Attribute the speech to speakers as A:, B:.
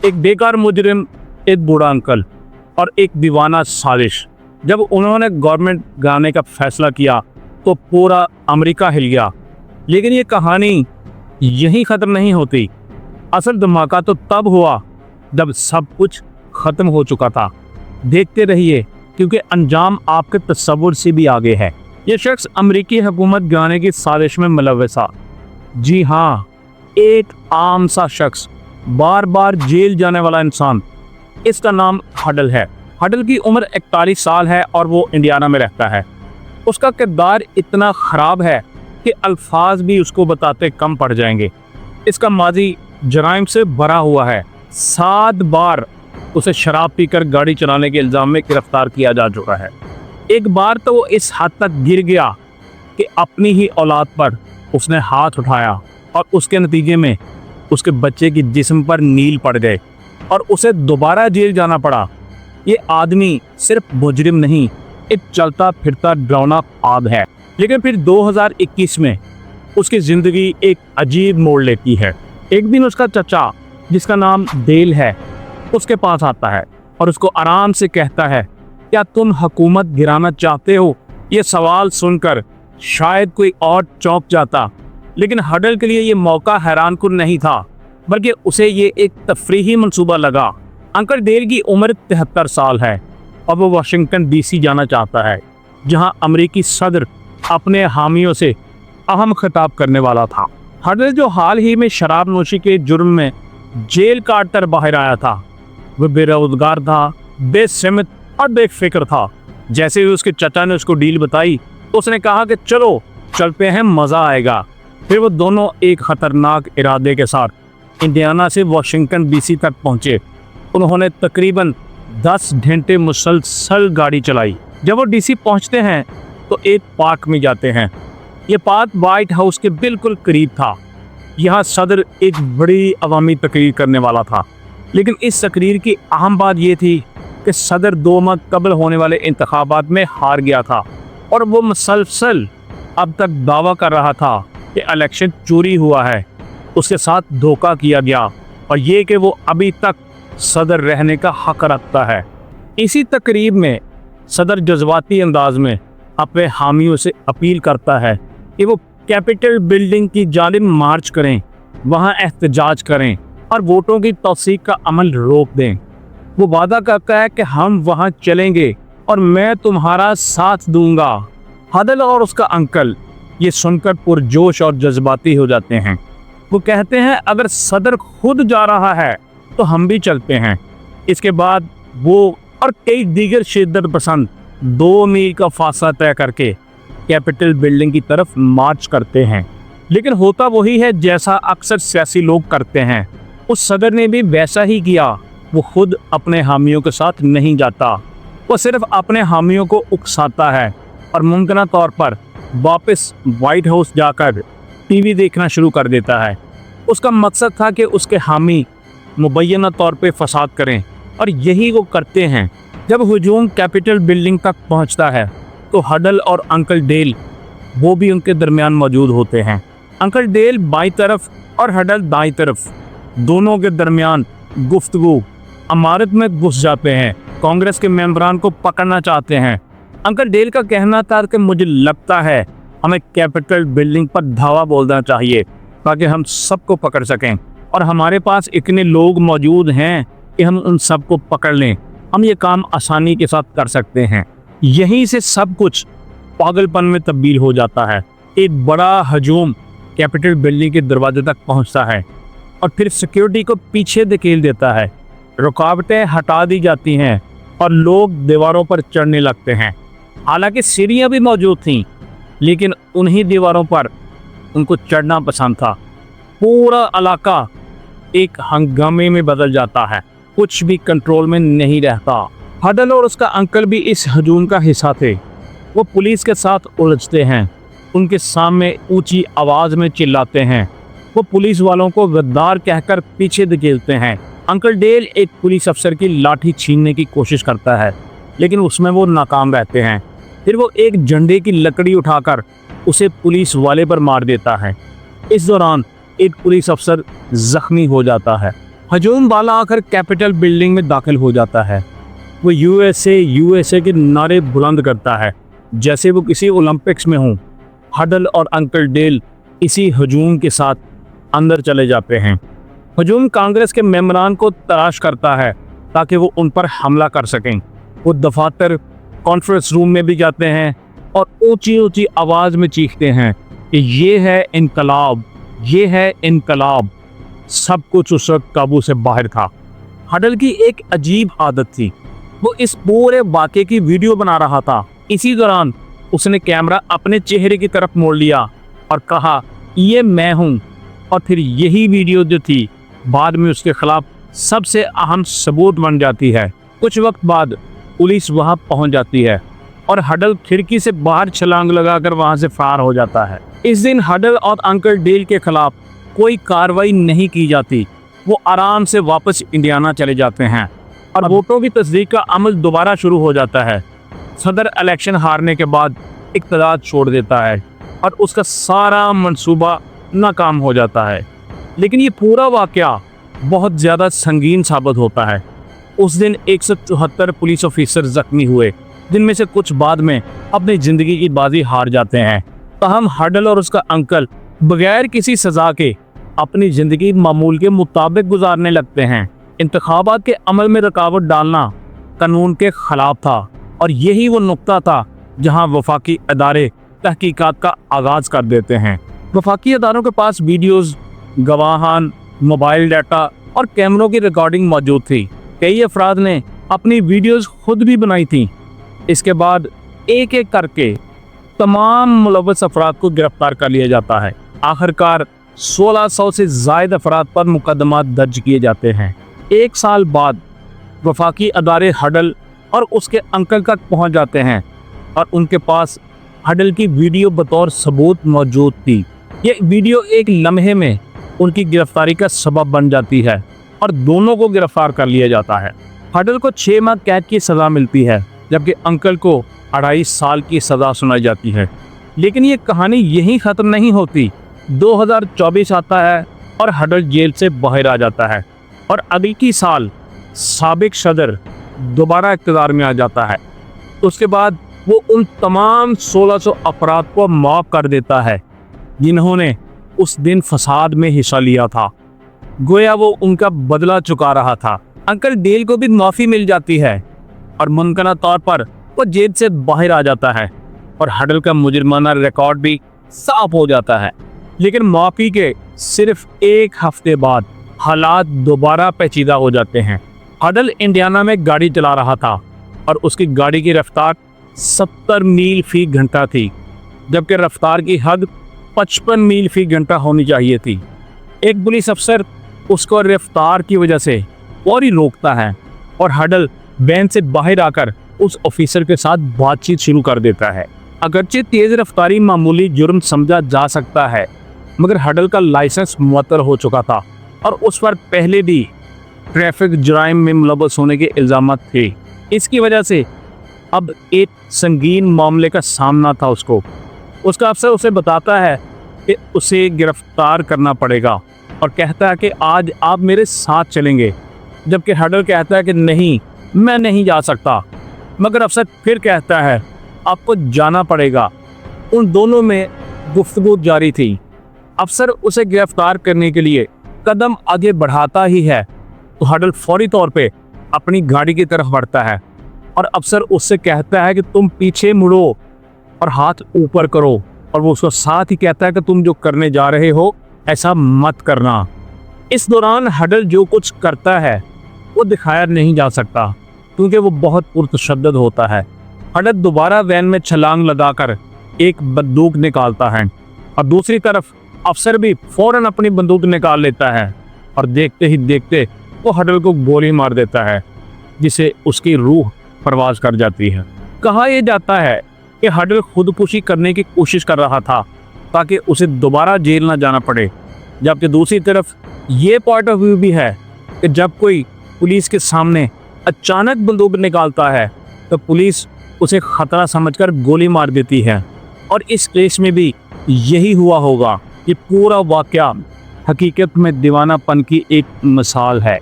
A: एक बेकार मुजरिम, एक बूढ़ा अंकल और एक दीवाना साजिश। जब उन्होंने गवर्नमेंट गिराने का फैसला किया तो पूरा अमेरिका हिल गया। लेकिन ये कहानी यहीं ख़त्म नहीं होती। असल धमाका तो तब हुआ जब सब कुछ ख़त्म हो चुका था। देखते रहिए, क्योंकि अंजाम आपके तस्वुर से भी आगे है। ये शख्स अमेरिकी हुकूमत गिराने की साजिश में मुलव्वस था। जी हाँ, एक आम सा शख्स, बार बार जेल जाने वाला इंसान। इसका नाम हडल है। हडल की उम्र 41 साल है और वो इंडियाना में रहता है। उसका किरदार इतना ख़राब है कि अल्फाज भी उसको बताते कम पड़ जाएंगे। इसका माजी जराइम से भरा हुआ है। 7 बार उसे शराब पीकर गाड़ी चलाने के इल्ज़ाम में गिरफ्तार किया जा चुका है। एक बार तो वो इस हद तक गिर गया कि अपनी ही औलाद पर उसने हाथ उठाया और उसके नतीजे में उसके बच्चे की जिस्म पर नील पड़ गए और उसे दोबारा जेल जाना पड़ा। ये आदमी सिर्फ मुजरिम नहीं, एक चलता फिरता डरावना ख्वाब है। लेकिन फिर 2021 में उसकी ज़िंदगी एक अजीब मोड़ लेती है। एक दिन उसका चचा, जिसका नाम डेल है, उसके पास आता है और उसको आराम से कहता है, क्या तुम हुकूमत गिराना चाहते हो? ये सवाल सुनकर शायद कोई और चौंक जाता, लेकिन हडल के लिए ये मौका हैरानकुन नहीं था, बल्कि उसे ये एक तफरीही मंसूबा लगा। अंकल डेल की उम्र 73 साल है और वो वाशिंगटन DC जाना चाहता है, जहां अमेरिकी सदर अपने हामियों से अहम खिताब करने वाला था। हडल, जो हाल ही में शराब नोशी के जुर्म में जेल काट कर बाहर आया था, वह बेरोजगार था, बेसिमत और बेफिक्र था। जैसे ही उसके चचा ने उसको डील बताई तो उसने कहा कि चलो चलते हैं, मज़ा आएगा। फिर वो दोनों एक ख़तरनाक इरादे के साथ इंडियाना से वाशिंगटन DC तक पहुँचे। उन्होंने तकरीबन 10 घंटे मुसलसल गाड़ी चलाई। जब वो DC पहुँचते हैं तो एक पार्क में जाते हैं। ये पार्क वाइट हाउस के बिल्कुल करीब था। यहाँ सदर एक बड़ी अवामी तकरीर करने वाला था। लेकिन इस तकरीर की अहम बात ये थी कि सदर 2 माह कबल होने वाले इंतखाबात में हार गया था और वो मुसलसल अब तक दावा कर रहा था कि इलेक्शन चोरी हुआ है, उसके साथ धोखा किया गया और ये कि वो अभी तक सदर रहने का हक रखता है। इसी तकरीब में सदर जज्बाती अंदाज में अपने हामियों से अपील करता है कि वो कैपिटल बिल्डिंग की जानिब मार्च करें, वहाँ एहतजाज करें और वोटों की तौसीक का अमल रोक दें। वो वादा करता है कि हम वहाँ चलेंगे और मैं तुम्हारा साथ दूंगा। हडल और उसका अंकल ये सुनकर पुरजोश और जज्बाती हो जाते हैं। वो कहते हैं, अगर सदर खुद जा रहा है तो हम भी चलते हैं। इसके बाद वो और कई दीगर शिद्दत पसंद 2 मील का फासला तय करके कैपिटल बिल्डिंग की तरफ मार्च करते हैं। लेकिन होता वही है जैसा अक्सर सियासी लोग करते हैं। उस सदर ने भी वैसा ही किया। वो खुद अपने हामियों के साथ नहीं जाता, वो सिर्फ अपने हामियों को उकसाता है और मुमकिन तौर पर वापस वाइट हाउस जाकर TV देखना शुरू कर देता है। उसका मकसद था कि उसके हामी मुबैना तौर पे फसाद करें और यही वो करते हैं। जब हुजूम कैपिटल बिल्डिंग तक पहुंचता है तो हडल और अंकल डेल वो भी उनके दरमियान मौजूद होते हैं। अंकल डेल बाईं तरफ और हडल दाईं तरफ, दोनों के दरमियान गुफ्तगू। इमारत में घुस जाते हैं, कांग्रेस के मेंबरान को पकड़ना चाहते हैं। अंकल डेल का कहना था कि मुझे लगता है हमें कैपिटल बिल्डिंग पर धावा बोलना चाहिए ताकि हम सबको पकड़ सकें और हमारे पास इतने लोग मौजूद हैं कि हम उन सबको पकड़ लें। हम ये काम आसानी के साथ कर सकते हैं। यहीं से सब कुछ पागलपन में तब्दील हो जाता है। एक बड़ा हजूम कैपिटल बिल्डिंग के दरवाजे तक पहुंचता है और फिर सिक्योरिटी को पीछे धकेल देता है। रुकावटें हटा दी जाती हैं और लोग दीवारों पर चढ़ने लगते हैं। हालांकि सीढ़ियां भी मौजूद थीं, लेकिन उन्हीं दीवारों पर उनको चढ़ना पसंद था। पूरा इलाका एक हंगामे में बदल जाता है, कुछ भी कंट्रोल में नहीं रहता। हडल और उसका अंकल भी इस हजूम का हिस्सा थे। वो पुलिस के साथ उलझते हैं, उनके सामने ऊंची आवाज़ में चिल्लाते हैं। वो पुलिस वालों को गद्दार कहकर पीछे धकेलते हैं। अंकल डेल एक पुलिस अफसर की लाठी छीनने की कोशिश करता है, लेकिन उसमें वो नाकाम रहते हैं। फिर वो एक झंडे की लकड़ी उठाकर उसे पुलिस वाले पर मार देता है। इस दौरान एक पुलिस अफसर जख्मी हो जाता है। हजूम वाला आकर कैपिटल बिल्डिंग में दाखिल हो जाता है। वो यूएसए के नारे बुलंद करता है जैसे वो किसी ओलंपिक्स में हों। हडल और अंकल डेल इसी हजूम के साथ अंदर चले जाते हैं। हजूम कांग्रेस के मेंबरान को तलाश करता है ताकि वो उन पर हमला कर सकें। वो दफातर कॉन्फ्रेंस रूम में भी जाते हैं और ऊंची ऊंची आवाज़ में चीखते हैं कि ये है इनकलाब, ये है इनकलाब। सब कुछ उस वक्त काबू से बाहर था। हडल की एक अजीब आदत थी, वो इस पूरे वाक़े की वीडियो बना रहा था। इसी दौरान उसने कैमरा अपने चेहरे की तरफ मोड़ लिया और कहा, ये मैं हूँ। और फिर यही वीडियो जो थी बाद में उसके खिलाफ सबसे अहम सबूत बन जाती है। कुछ वक्त बाद पुलिस वहाँ पहुँच जाती है और हडल खिड़की से बाहर छलांग लगाकर वहाँ से फरार हो जाता है। इस दिन हडल और अंकल डेल के खिलाफ कोई कार्रवाई नहीं की जाती। वो आराम से वापस इंडियाना चले जाते हैं और वोटों की तस्दीक का अमल दोबारा शुरू हो जाता है। सदर इलेक्शन हारने के बाद इक़्तिदार छोड़ देता है और उसका सारा मंसूबा नाकाम हो जाता है। लेकिन ये पूरा वाक़या बहुत ज़्यादा संगीन साबित होता है। उस दिन 174 पुलिस ऑफिसर ज़ख्मी हुए, जिनमें से कुछ बाद में अपनी ज़िंदगी की बाजी हार जाते हैं। तहम हडल और उसका अंकल बगैर किसी सज़ा के अपनी ज़िंदगी मामूल के मुताबिक गुजारने लगते हैं। इंतखाबात के अमल में रुकावट डालना कानून के ख़िलाफ़ था और यही वो नुक्ता था जहां वफाकी अदारे तहकीकात का आगाज़ कर देते हैं। वफाकी अदारों के पास वीडियोज़, गवाहान, मोबाइल डाटा और कैमरों की रिकॉर्डिंग मौजूद थी। कई अफराद ने अपनी वीडियोज़ खुद भी बनाई थी। इसके बाद एक एक करके तमाम मुलव्वस अफराद को गिरफ्तार कर लिया जाता है। आखिरकार 1600 से ज़ायद अफराद पर मुकदमा दर्ज किए जाते हैं। एक साल बाद वफाकी अदारे हडल और उसके अंकल तक पहुंच जाते हैं और उनके पास हडल की वीडियो बतौर सबूत मौजूद थी। ये वीडियो एक लम्हे में उनकी गिरफ्तारी का सबब बन जाती है और दोनों को गिरफ्तार कर लिया जाता है। हडल को 6 माह कैद की सज़ा मिलती है जबकि अंकल को 2.5 साल की सज़ा सुनाई जाती है। लेकिन ये कहानी यहीं ख़त्म नहीं होती। 2024 आता है और हडल जेल से बाहर आ जाता है और अगले साल साबिक सदर दोबारा इक़्तिदार में आ जाता है। उसके बाद वो उन तमाम 1600 अफराद को माफ़ कर देता है जिन्होंने उस दिन फसाद में हिस्सा लिया था। गोया वो उनका बदला चुका रहा था। अंकल डेल को भी माफ़ी मिल जाती है और मुमकिन तौर पर वो जेल से बाहर आ जाता है और हडल का मुजरिमाना रिकॉर्ड भी साफ हो जाता है। लेकिन माफ़ी के सिर्फ 1 हफ्ते बाद हालात दोबारा पेचीदा हो जाते हैं। हडल इंडियाना में गाड़ी चला रहा था और उसकी गाड़ी की रफ्तार 70 मील फी घंटा थी, जबकि रफ्तार की हद 55 मील फी घंटा होनी चाहिए थी। एक पुलिस अफसर उसको रफ्तार की वजह से फौरी रोकता है और हडल वैन से बाहर आकर उस ऑफिसर के साथ बातचीत शुरू कर देता है। अगरचे तेज़ रफ्तारी मामूली जुर्म समझा जा सकता है, मगर हडल का लाइसेंस मुअत्तल हो चुका था और उस पर पहले भी ट्रैफिक जुराइम में मुलव्वस होने के इल्ज़ामात थे। इसकी वजह से अब एक संगीन मामले का सामना था उसको। उसका अफसर उसे बताता है कि उसे गिरफ्तार करना पड़ेगा और कहता है कि आज आप मेरे साथ चलेंगे, जबकि हडल कहता है कि नहीं, मैं नहीं जा सकता। मगर अफसर फिर कहता है आपको जाना पड़ेगा। उन दोनों में गुफ्तगू जारी थी। अफसर उसे गिरफ्तार करने के लिए कदम आगे बढ़ाता ही है तो हडल फौरी तौर पे अपनी गाड़ी की तरफ बढ़ता है और अफसर उससे कहता है कि तुम पीछे मुड़ो और हाथ ऊपर करो, और वो उसको साथ ही कहता है कि तुम जो करने जा रहे हो ऐसा मत करना। इस दौरान हडल जो कुछ करता है वो दिखाया नहीं जा सकता क्योंकि वो बहुत पुरतशद्दद होता है। हडल दोबारा वैन में छलांग लगाकर एक बंदूक निकालता है और दूसरी तरफ अफसर भी फौरन अपनी बंदूक निकाल लेता है और देखते ही देखते वो हडल को गोली मार देता है, जिसे उसकी रूह परवाज कर जाती है। कहा यह जाता है कि हडल खुदकुशी करने की कोशिश कर रहा था ताकि उसे दोबारा जेल न जाना पड़े, जबकि दूसरी तरफ ये पॉइंट ऑफ व्यू भी है कि जब कोई पुलिस के सामने अचानक बंदूक निकालता है तो पुलिस उसे खतरा समझकर गोली मार देती है। और इस केस में भी यही हुआ होगा। ये पूरा वाकया حقیقت میں دیوانہ پن کی ایک مثال ہے۔